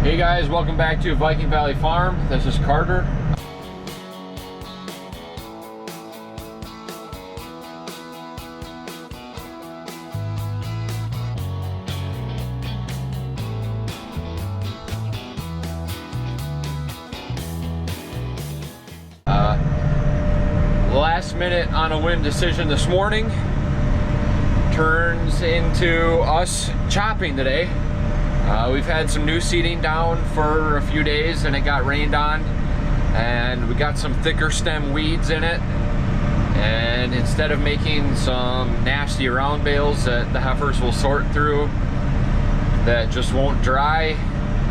Hey guys, welcome back to Viking Valley Farm. This is Carter. Last minute on a whim decision this morning turns into us chopping today. We've had some new seeding down for a few days and it got rained on, and we got some thicker stem weeds in it, and instead of making some nasty round bales that the heifers will sort through that just won't dry,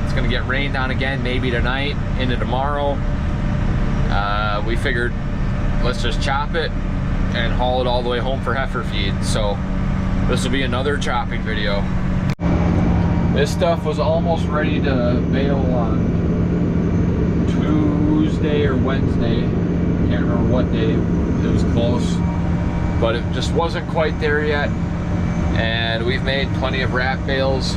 it's going to get rained on again maybe tonight into tomorrow. We figured let's just chop it and haul it all the way home for heifer feed. So this will be another chopping video. This stuff was almost ready to bale on Tuesday or Wednesday. Can't remember what day. It was close, but it just wasn't quite there yet. And we've made plenty of wrap bales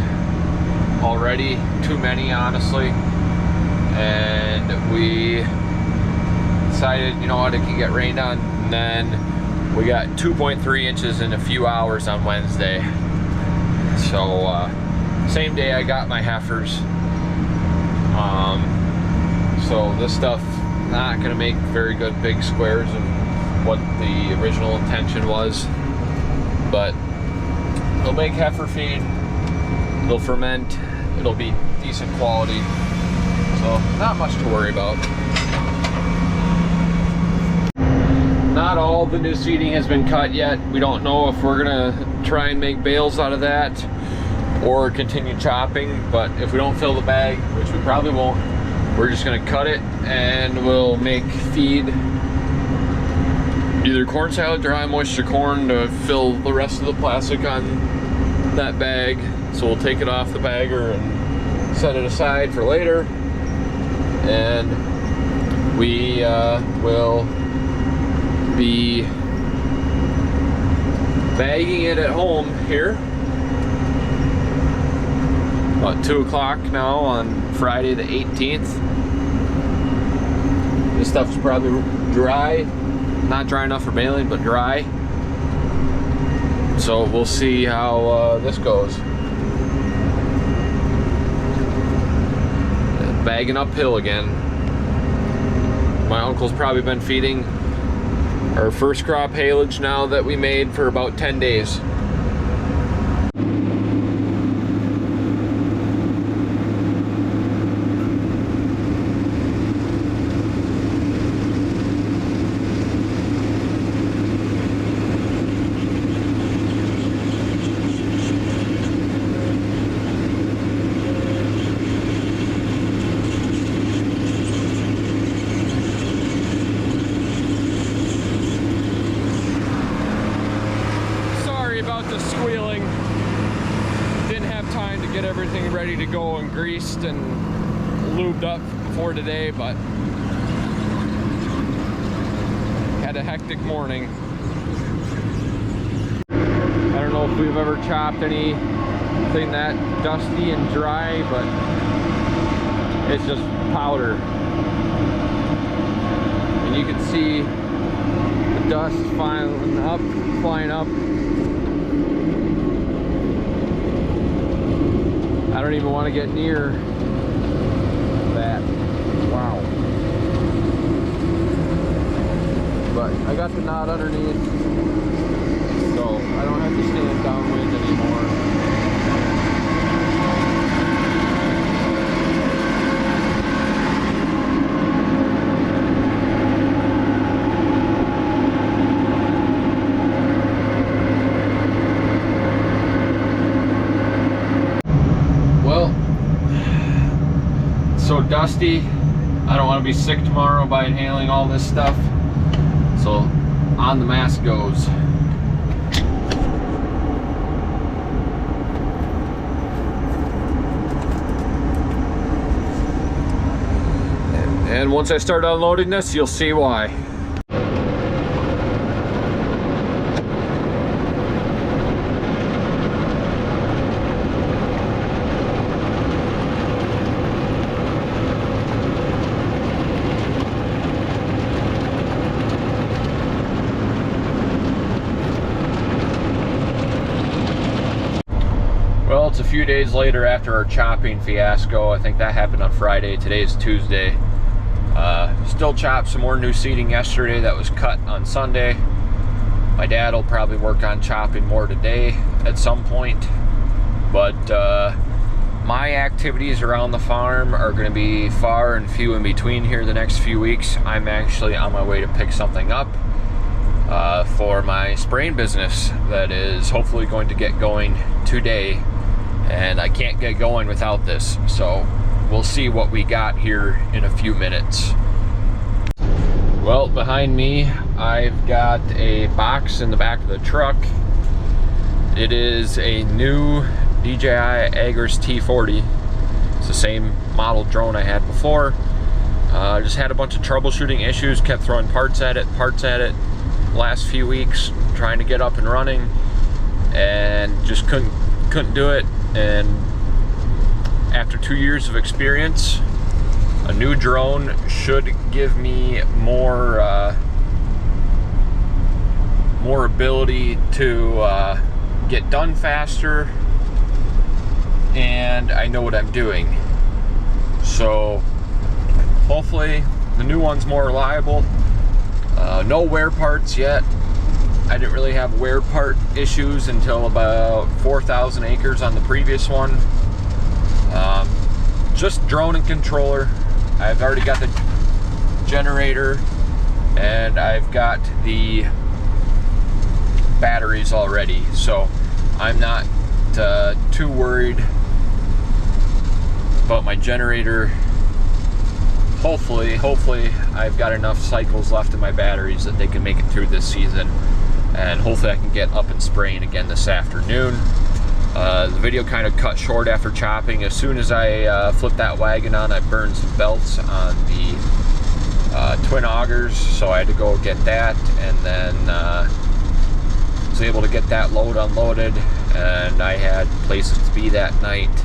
already, too many honestly. And we decided, you know what, it can get rained on. And then we got 2.3 inches in a few hours on Wednesday. So same day I got my heifers. So this stuff not gonna make very good big squares of what the original intention was, but it'll make heifer feed, it'll ferment, it'll be decent quality, so not much to worry about. Not all the new seeding has been cut yet. We don't know if we're gonna try and make bales out of that or continue chopping, but if we don't fill the bag, which we probably won't, we're just gonna cut it and we'll make feed, either corn salad or high moisture corn, to fill the rest of the plastic on that bag. So we'll take it off the bagger and set it aside for later, and we will be bagging it at home here about 2 o'clock now on Friday the 18th. This stuff's probably dry, not dry enough for baling, but dry. So we'll see how this goes. Bagging uphill again. My uncle's probably been feeding our first crop haylage now that we made for about 10 days. About the squealing, didn't have time to get everything ready to go and greased and lubed up for today, but had a hectic morning. I don't know if we've ever chopped anything that dusty and dry, but it's just powder, and you can see the dust flying up. I don't even want to get near that. Wow. But I got the knot underneath, so I don't have to stand downwind anymore. So dusty, I don't want to be sick tomorrow by inhaling all this stuff, so on the mask goes. And once I start unloading this, you'll see why. few days later after our chopping fiasco. I think that happened on Friday. Today is Tuesday. Still chopped some more new seeding yesterday that was cut on Sunday. My dad will probably work on chopping more today at some point. But my activities around the farm are going to be far and few in between here the next few weeks. I'm actually on my way to pick something up for my spraying business that is hopefully going to get going today. And I can't get going without this. So we'll see what we got here in a few minutes. Well, behind me, I've got a box in the back of the truck. It is a new DJI Agris T40. It's the same model drone I had before. Just had a bunch of troubleshooting issues, kept throwing parts at it last few weeks, trying to get up and running, and just couldn't do it. And after 2 years of experience, a new drone should give me more ability to get done faster, and I know what I'm doing. So hopefully the new one's more reliable. No wear parts yet. I didn't really have wear part issues until about 4,000 acres on the previous one. Just drone and controller. I've already got the generator and I've got the batteries already, so I'm not too worried about my generator. Hopefully I've got enough cycles left in my batteries that they can make it through this season, and hopefully I can get up and spraying again this afternoon. The video kind of cut short after chopping. As soon as I flipped that wagon on, I burned some belts on the twin augers, so I had to go get that, and then was able to get that load unloaded, and I had places to be that night,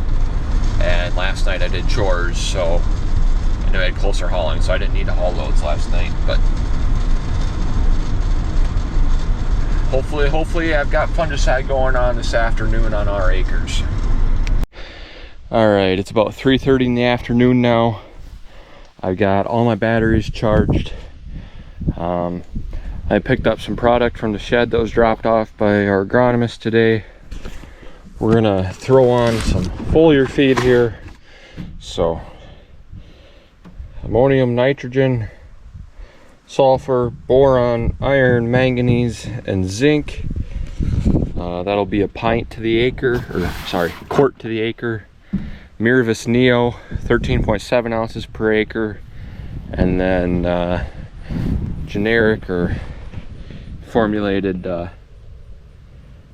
and last night I did chores, so I knew I had closer hauling, so I didn't need to haul loads last night. But hopefully I've got fungicide going on this afternoon on our acres. Alright, it's about 3:30 in the afternoon now. I've got all my batteries charged. I picked up some product from the shed that was dropped off by our agronomist today. We're gonna throw on some foliar feed here. So ammonium, nitrogen, sulfur, boron, iron, manganese, and zinc. That'll be a quart to the acre. Miravis Neo, 13.7 ounces per acre. And then generic or formulated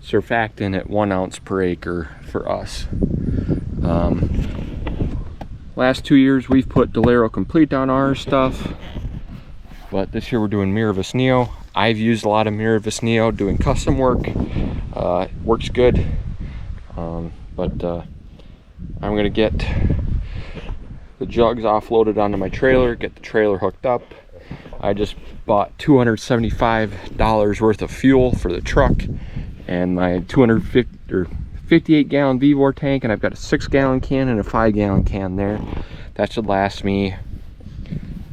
surfactant at 1 ounce per acre for us. Last 2 years we've put Delero Complete on our stuff, but this year we're doing Miravis Neo. I've used a lot of Miravis Neo doing custom work. Works good, but I'm gonna get the jugs offloaded onto my trailer, get the trailer hooked up. I just bought $275 worth of fuel for the truck and my 58 gallon V-Vor tank, and I've got a 6 gallon can and a 5 gallon can there. That should last me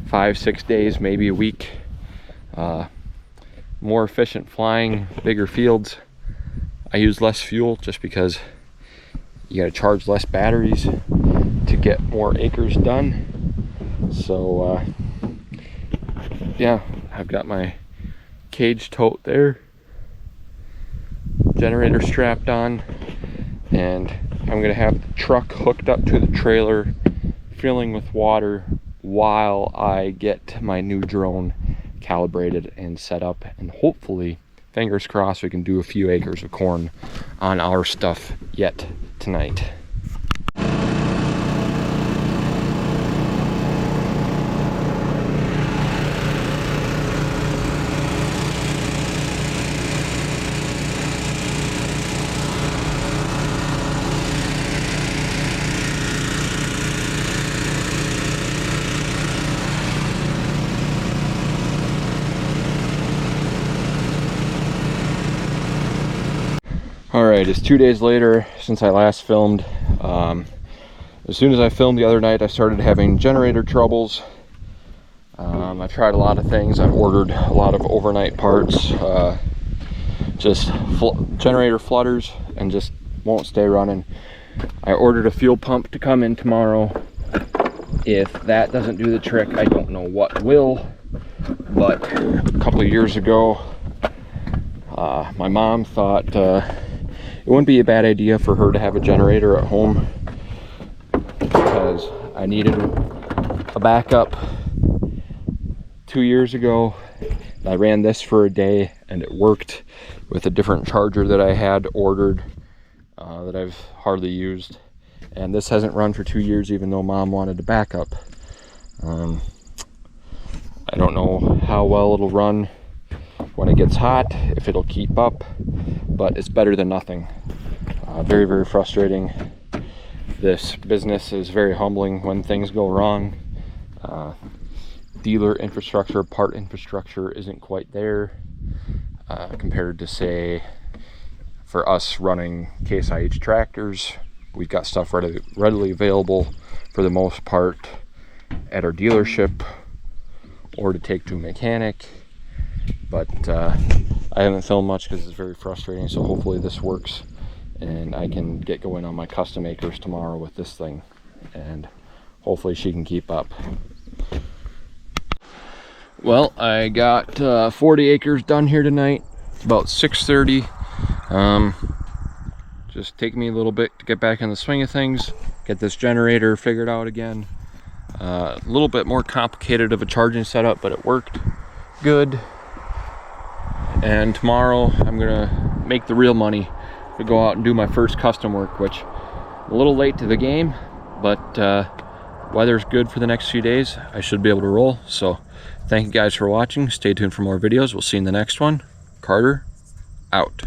5-6 days, maybe a week. More efficient flying, bigger fields. I use less fuel just because you gotta charge less batteries to get more acres done. So yeah, I've got my cage tote there, generator strapped on, and I'm gonna have the truck hooked up to the trailer, filling with water while I get my new drone calibrated and set up, and hopefully, fingers crossed, we can do a few acres of corn on our stuff yet tonight. All Alright, it's 2 days later since I last filmed. As soon as I filmed the other night, I started having generator troubles. I tried a lot of things. I've ordered a lot of overnight parts, just generator flutters, and just won't stay running. I ordered a fuel pump to come in tomorrow. If that doesn't do the trick, I don't know what will. But a couple of years ago, my mom thought it wouldn't be a bad idea for her to have a generator at home, because I needed a backup 2 years ago. I ran this for a day and it worked with a different charger that I had ordered that I've hardly used. And this hasn't run for 2 years, even though Mom wanted a backup. I don't know how well it'll run when it gets hot, if it'll keep up, but it's better than nothing. Very, very frustrating. This business is very humbling when things go wrong. Dealer infrastructure, part infrastructure isn't quite there compared to, say, for us running Case IH tractors. We've got stuff readily available for the most part at our dealership or to take to a mechanic. But I haven't filmed much because it's very frustrating, so hopefully this works and I can get going on my custom acres tomorrow with this thing, and hopefully she can keep up. Well, I got 40 acres done here tonight. It's about 6:30. Just take me a little bit to get back in the swing of things, get this generator figured out again. A little bit more complicated of a charging setup, but it worked good. And tomorrow I'm gonna make the real money to go out and do my first custom work, which I'm a little late to the game, but weather's good for the next few days. I should be able to roll. So thank you guys for watching. Stay tuned for more videos. We'll see you in the next one. Carter, out.